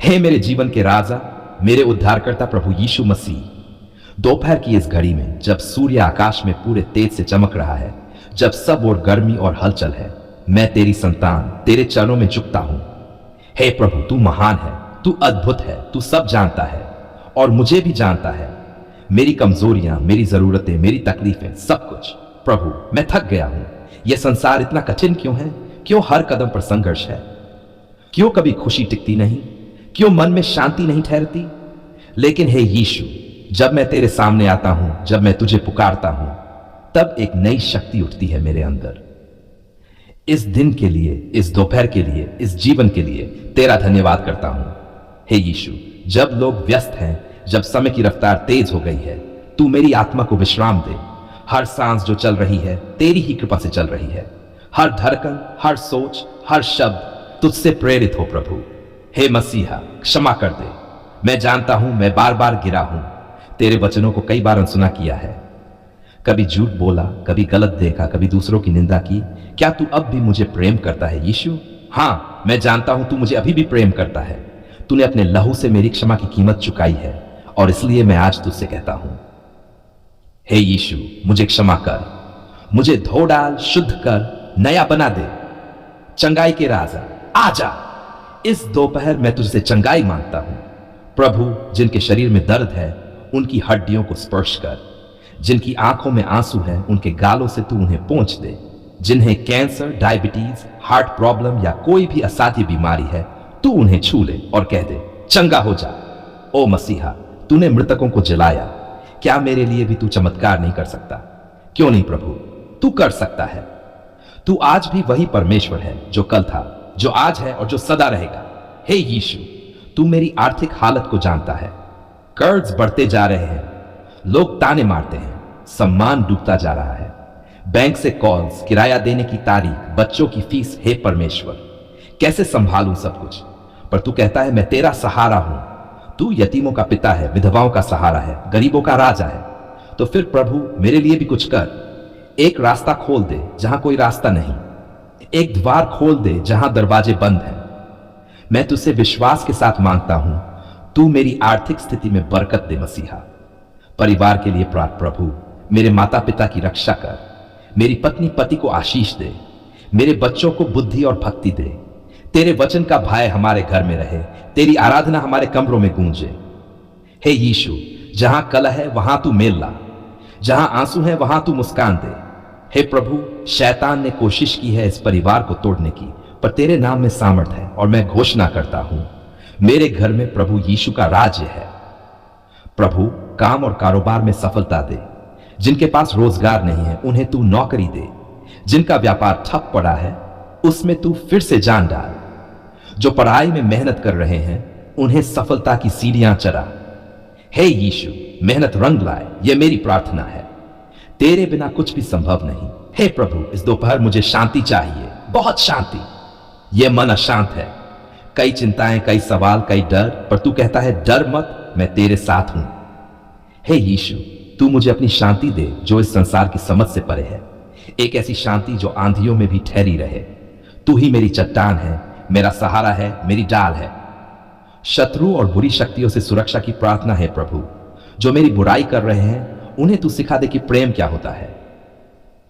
हे मेरे जीवन के राजा, मेरे उद्धारकर्ता प्रभु यीशु मसीह, दोपहर की इस घड़ी में जब सूर्य आकाश में पूरे तेज से चमक रहा है, जब सब और गर्मी और हलचल है, मैं तेरी संतान तेरे चरणों में झुकता हूं। हे प्रभु, तू महान है, तू अद्भुत है, तू सब जानता है और मुझे भी जानता है। मेरी कमजोरियां, मेरी जरूरतें, मेरी तकलीफें, सब कुछ। प्रभु, मैं थक गया हूं। यह संसार इतना कठिन क्यों है? क्यों हर कदम पर संघर्ष है? क्यों कभी खुशी टिकती नहीं? क्यों मन में शांति नहीं ठहरती? लेकिन हे यीशु, जब मैं तेरे सामने आता हूं, जब मैं तुझे पुकारता हूं, तब एक नई शक्ति उठती है मेरे अंदर। इस दिन के लिए, इस दोपहर के लिए, इस जीवन के लिए तेरा धन्यवाद करता हूं। हे यीशु, जब लोग व्यस्त हैं, जब समय की रफ्तार तेज हो गई है, तू मेरी आत्मा को विश्राम दे। हर सांस जो चल रही है तेरी ही कृपा से चल रही है। हर धड़कन, हर सोच, हर शब्द तुझसे प्रेरित हो प्रभु। हे मसीहा, क्षमा कर दे। मैं जानता हूं मैं बार बार गिरा हूं, तेरे वचनों को कई बार अनसुना किया है। कभी झूठ बोला, कभी गलत देखा, कभी दूसरों की निंदा की। क्या तू अब भी मुझे प्रेम करता है यीशु? हां, मैं जानता हूं तू मुझे अभी भी प्रेम करता है। तूने अपने लहू से मेरी क्षमा की कीमत चुकाई है और इसलिए मैं आज तुझसे कहता हूं, हे यीशु, मुझे क्षमा कर, मुझे धो डाल, शुद्ध कर, नया बना दे। चंगाई के राजा, आजा। इस दोपहर मैं तुझसे चंगाई मांगता हूं प्रभु। जिनके शरीर में दर्द है उनकी हड्डियों को स्पर्श कर। जिनकी आंखों में आंसू है उनके गालों से तू उन्हें पोंछ दे। जिन्हें कैंसर, डायबिटीज, हार्ट प्रॉब्लम या कोई भी असाध्य बीमारी है, तू उन्हें छू ले और कह दे, चंगा हो जा। ओ मसीहा, तूने मृतकों को जलाया, क्या मेरे लिए भी तू चमत्कार नहीं कर सकता? क्यों नहीं प्रभु, तू कर सकता है। तू आज भी वही परमेश्वर है जो कल था, जो आज है और जो सदा रहेगा। हे यीशु, तू मेरी आर्थिक हालत को जानता है। कर्ज बढ़ते जा रहे हैं, लोग ताने मारते हैं, सम्मान डूबता जा रहा है। बैंक से कॉल्स, किराया देने की तारीख, बच्चों की फीस। हे परमेश्वर, कैसे संभालूं सब कुछ? पर तू कहता है मैं तेरा सहारा हूं। तू यतीमों का पिता है, विधवाओं का सहारा है, गरीबों का राजा है। तो फिर प्रभु, मेरे लिए भी कुछ कर। एक रास्ता खोल दे जहां कोई रास्ता नहीं, एक द्वार खोल दे जहां दरवाजे बंद हैं। मैं तुझसे विश्वास के साथ मांगता हूं, तू मेरी आर्थिक स्थिति में बरकत दे मसीहा। परिवार के लिए प्रभु, मेरे माता पिता की रक्षा कर। मेरी पत्नी पति को आशीष दे। मेरे बच्चों को बुद्धि और भक्ति दे। तेरे वचन का भय हमारे घर में रहे, तेरी आराधना हमारे कमरों में गूंजे। हे यीशु, जहां कलह है वहां तू मेल ला, जहां आंसू है वहां तू मुस्कान दे। हे प्रभु, शैतान ने कोशिश की है इस परिवार को तोड़ने की, पर तेरे नाम में सामर्थ है और मैं घोषणा करता हूं, मेरे घर में प्रभु यीशु का राज्य है। प्रभु, काम और कारोबार में सफलता दे। जिनके पास रोजगार नहीं है उन्हें तू नौकरी दे। जिनका व्यापार ठप पड़ा है उसमें तू फिर से जान डाल। जो पढ़ाई में मेहनत कर रहे हैं उन्हें सफलता की सीढ़ियां चढ़ा। हे यीशु, मेहनत रंग लाए, यह मेरी प्रार्थना है। तेरे बिना कुछ भी संभव नहीं। हे प्रभु, इस दोपहर मुझे शांति चाहिए, बहुत शांति। यह मन अशांत है, कई चिंताएं, कई सवाल, कई डर, पर तू कहता है डर मत, मैं तेरे साथ हूं। हे यीशु, तू मुझे अपनी शांति दे जो इस संसार की समझ से परे है। एक ऐसी शांति जो आंधियों में भी ठहरी रहे। तू ही मेरी चट्टान है, मेरा सहारा है, मेरी डाल है। शत्रु और बुरी शक्तियों से सुरक्षा की प्रार्थना है प्रभु। जो मेरी बुराई कर रहे हैं उन्हें तू सिखा दे कि प्रेम क्या होता है।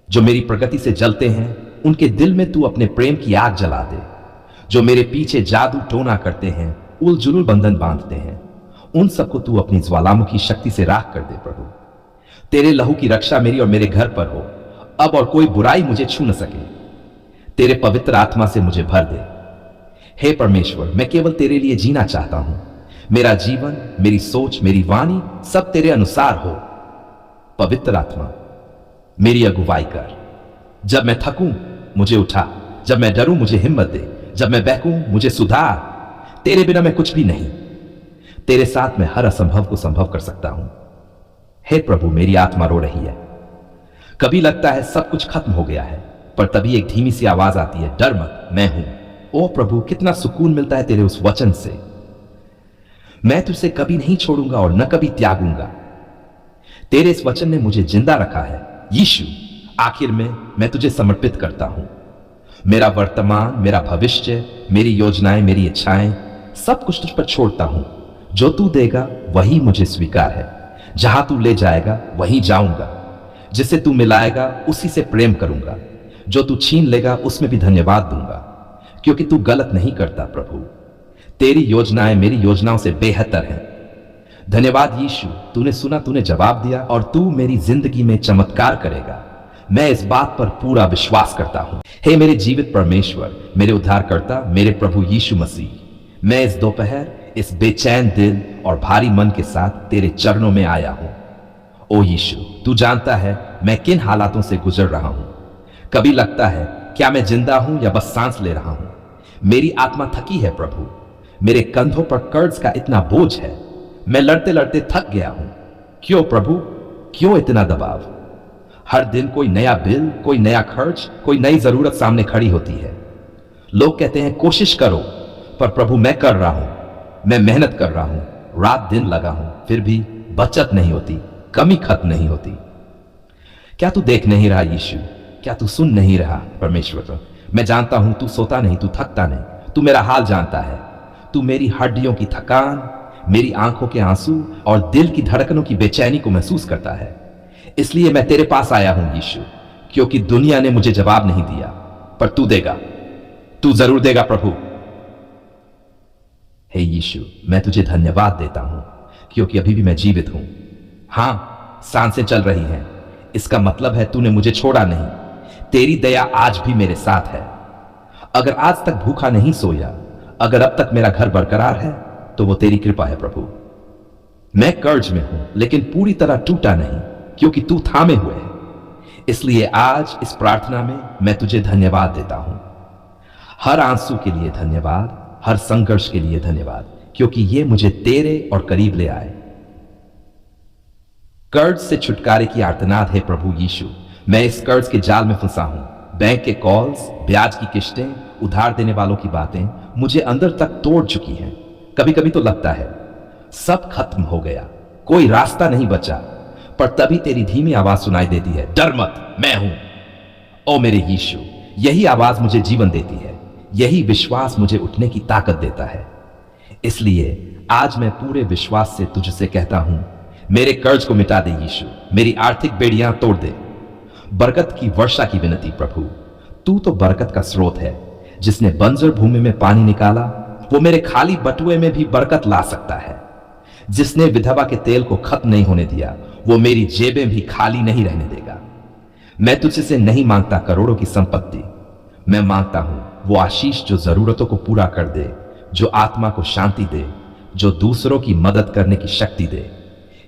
जो मेरी प्रगति से जलते हैं उनके दिल में तू अपने प्रेम की आग जला दे। जो मेरे पीछे जादू टोना करते हैं, उलझुल बंधन बांधते हैं, उन सबको तू अपनी ज्वालामुखी शक्ति से राख कर दे प्रभु। तेरे लहू की रक्षा मेरी और मेरे घर पर हो, अब और कोई बुराई मुझे छू न सके। तेरे पवित्र आत्मा से मुझे भर दे। हे परमेश्वर, मैं केवल तेरे लिए जीना चाहता हूं। मेरा जीवन, मेरी सोच, मेरी वाणी सब तेरे अनुसार हो। पवित्र आत्मा, मेरी अगुवाई कर। जब मैं थकूं मुझे उठा, जब मैं डरूं मुझे हिम्मत दे, जब मैं बहकूं मुझे सुधार। तेरे बिना मैं कुछ भी नहीं। तेरे साथ मैं हर असंभव को संभव कर सकता हूं। हे प्रभु, मेरी आत्मा रो रही है। कभी लगता है सब कुछ खत्म हो गया है, पर तभी एक धीमी सी आवाज आती है, डर मत, मैं हूं। ओ प्रभु, कितना सुकून मिलता है तेरे उस वचन से। मैं तुझसे कभी नहीं छोड़ूंगा और न कभी त्यागूंगा। तेरे इस वचन ने मुझे जिंदा रखा है। यीशु, आखिर में मैं तुझे समर्पित करता हूं। मेरा वर्तमान, मेरा भविष्य, मेरी योजनाएं, मेरी इच्छाएं, सब कुछ तुझ पर छोड़ता हूं। जो तू देगा वही मुझे स्वीकार है। जहां तू ले जाएगा वहीं जाऊंगा। जिसे तू मिलाएगा उसी से प्रेम करूंगा। जो तू छीन लेगा उसमें भी धन्यवाद दूंगा, क्योंकि तू गलत नहीं करता प्रभु। तेरी योजनाएं मेरी योजनाओं से बेहतर हैं। धन्यवाद यीशु, तूने सुना, तूने जवाब दिया और तू मेरी जिंदगी में चमत्कार करेगा। मैं इस बात पर पूरा विश्वास करता हूं। हे मेरे जीवित परमेश्वर, मेरे उद्धारकर्ता, मेरे प्रभु यीशु मसीह, मैं इस दोपहर इस बेचैन दिल और भारी मन के साथ तेरे चरणों में आया हूं। ओ यीशु, तू जानता है मैं किन हालातों से गुजर रहा हूं। कभी लगता है क्या मैं जिंदा हूं या बस सांस ले रहा हूं। मेरी आत्मा थकी है प्रभु। मेरे कंधों पर कर्ज का इतना बोझ है। मैं लड़ते लड़ते थक गया हूं। क्यों प्रभु, क्यों इतना दबाव? हर दिन कोई नया बिल, कोई नया खर्च, कोई नई जरूरत सामने खड़ी होती है। लोग कहते हैं कोशिश करो, पर प्रभु मैं कर रहा हूं। मैं मेहनत कर रहा हूं, रात दिन लगा हूं, फिर भी बचत नहीं होती, कमी खत्म नहीं होती। क्या तू देख नहीं रहा यीशु? क्या तू सुन नहीं रहा परमेश्वर? मैं जानता हूं तू सोता नहीं, तू थकता नहीं। तू मेरा हाल जानता है। तू मेरी हड्डियों की थकान, मेरी आंखों के आंसू और दिल की धड़कनों की बेचैनी को महसूस करता है। इसलिए मैं तेरे पास आया हूं यीशु, क्योंकि दुनिया ने मुझे जवाब नहीं दिया, पर तू देगा। तू जरूर देगा प्रभु। हे यीशु, मैं तुझे धन्यवाद देता हूं क्योंकि अभी भी मैं जीवित हूं। हां, सांसें चल रही हैं। इसका मतलब है तूने मुझे छोड़ा नहीं। तेरी दया आज भी मेरे साथ है। अगर आज तक भूखा नहीं सोया, अगर अब तक मेरा घर बरकरार है, तो वो तेरी कृपा है प्रभु। मैं कर्ज में हूं, लेकिन पूरी तरह टूटा नहीं, क्योंकि तू थामे हुए है। इसलिए आज इस प्रार्थना में मैं तुझे धन्यवाद देता हूं। हर आंसू के लिए धन्यवाद, हर संघर्ष के लिए धन्यवाद, क्योंकि ये मुझे तेरे और करीब ले आए। कर्ज से छुटकारे की आर्तनाद है प्रभु यीशु। मैं इस कर्ज के जाल में फंसा हूं। बैंक के कॉल्स, ब्याज की किस्तें, उधार देने वालों की बातें मुझे अंदर तक तोड़ चुकी हैं। कभी कभी तो लगता है सब खत्म हो गया, कोई रास्ता नहीं बचा, पर तभी तेरी धीमी आवाज सुनाई देती है, डर मत, मैं हूं। ओ मेरे यीशु, यही आवाज मुझे जीवन देती है। यही विश्वास मुझे उठने की ताकत देता है। इसलिए आज मैं पूरे विश्वास से तुझसे कहता हूं, मेरे कर्ज को मिटा दे यीशु, मेरी आर्थिक बेड़ियां तोड़ दे। बरकत की वर्षा की विनती प्रभु। तू तो बरकत का स्रोत है। जिसने बंजर भूमि में पानी निकाला, वो मेरे खाली बटुए में भी बरकत ला सकता है। जिसने विधवा के तेल को खत्म नहीं होने दिया, वो मेरी जेबें भी खाली नहीं रहने देगा। मैं तुझसे नहीं मांगता करोड़ों की संपत्ति। मैं मांगता हूं वो आशीष जो जरूरतों को पूरा कर दे, जो आत्मा को शांति दे, जो दूसरों की मदद करने की शक्ति दे।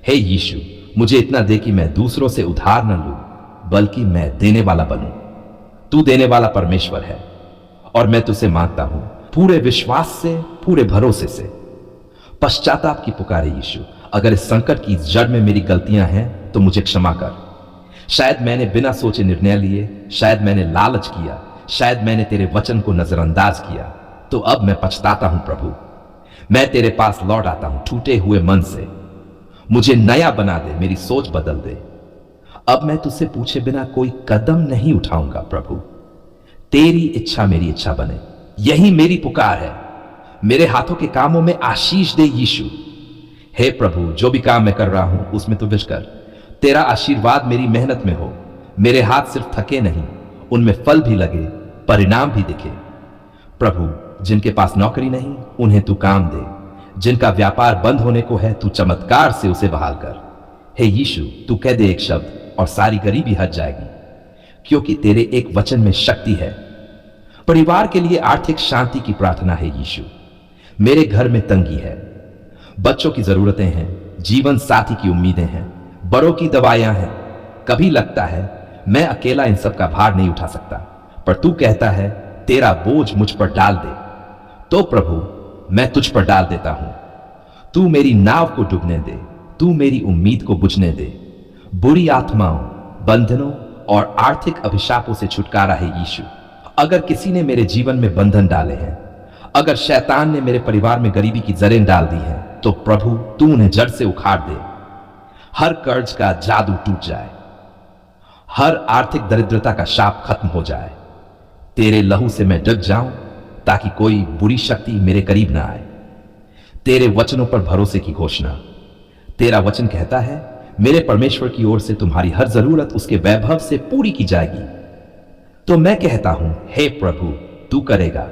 हे यीशु, मुझे इतना दे कि मैं दूसरों से उधार न लूं, बल्कि मैं देने वाला बनूं। तू देने वाला परमेश्वर है और मैं तुझसे मांगता हूं पूरे विश्वास से, पूरे भरोसे से। पश्चाताप की पुकारे यीशु। अगर इस संकट की जड़ में मेरी गलतियां हैं तो मुझे क्षमा कर। शायद मैंने बिना सोचे निर्णय लिए, शायद मैंने लालच किया, शायद मैंने तेरे वचन को नजरअंदाज किया। तो अब मैं पछताता हूं प्रभु। मैं तेरे पास लौट आता हूं टूटे हुए मन से। मुझे नया बना दे, मेरी सोच बदल दे। अब मैं तुझसे पूछे बिना कोई कदम नहीं उठाऊंगा प्रभु। तेरी इच्छा मेरी इच्छा बने, यही मेरी पुकार है। मेरे हाथों के कामों में आशीष दे यीशु। हे प्रभु, जो भी काम मैं कर रहा हूं उसमें तू विश कर। तेरा आशीर्वाद मेरी मेहनत में हो। मेरे हाथ सिर्फ थके नहीं, उनमें फल भी लगे, परिणाम भी दिखे। प्रभु, जिनके पास नौकरी नहीं उन्हें तू काम दे। जिनका व्यापार बंद होने को है, तू चमत्कार से उसे बहाल कर। हे यीशु, तू कह दे एक शब्द और सारी गरीबी हट जाएगी, क्योंकि तेरे एक वचन में शक्ति है। परिवार के लिए आर्थिक शांति की प्रार्थना है यीशु। मेरे घर में तंगी है, बच्चों की जरूरतें हैं, जीवन साथी की उम्मीदें हैं, बड़ों की दवाइयां हैं। कभी लगता है मैं अकेला इन सब का भार नहीं उठा सकता, पर तू कहता है तेरा बोझ मुझ पर डाल दे। तो प्रभु, मैं तुझ पर डाल देता हूं। तू मेरी नाव को डूबने दे, तू मेरी उम्मीद को बुझने दे। बुरी आत्माओं, बंधनों और आर्थिक अभिशापों से छुटकारा है यीशु। अगर किसी ने मेरे जीवन में बंधन डाले हैं, अगर शैतान ने मेरे परिवार में गरीबी की जड़ें डाल दी हैं, तो प्रभु तू उन्हें जड़ से उखाड़ दे। हर कर्ज का जादू टूट जाए, हर आर्थिक दरिद्रता का शाप खत्म हो जाए। तेरे लहू से मैं ढक जाऊं ताकि कोई बुरी शक्ति मेरे करीब ना आए। तेरे वचनों पर भरोसे की घोषणा। तेरा वचन कहता है मेरे परमेश्वर की ओर से तुम्हारी हर जरूरत उसके वैभव से पूरी की जाएगी। तो मैं कहता हूं, हे प्रभु, तू करेगा,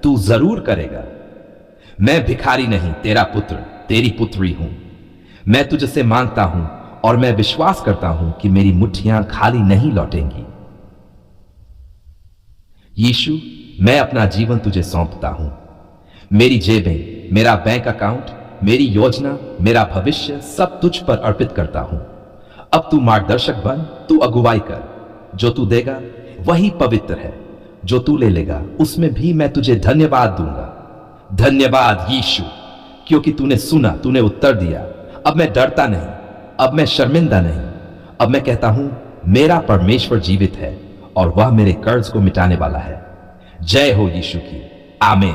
तू जरूर करेगा। मैं भिखारी नहीं, तेरा पुत्र, तेरी पुत्री हूं। मैं तुझसे मांगता हूं और मैं विश्वास करता हूं कि मेरी मुट्ठियां खाली नहीं लौटेंगी। यीशु, मैं अपना जीवन तुझे सौंपता हूं। मेरी जेबें, मेरा बैंक अकाउंट, मेरी योजना, मेरा भविष्य सब तुझ पर अर्पित करता हूं। अब तू मार्गदर्शक बन, तू अगुवाई कर। जो तू देगा वही पवित्र है, जो तू ले लेगा उसमें भी मैं तुझे धन्यवाद दूंगा। धन्यवाद यीशु, क्योंकि तूने सुना, तूने उत्तर दिया। अब मैं डरता नहीं, अब मैं शर्मिंदा नहीं। अब मैं कहता हूं मेरा परमेश्वर जीवित है और वह मेरे कर्ज को मिटाने वाला है। जय हो यीशु की। आमीन।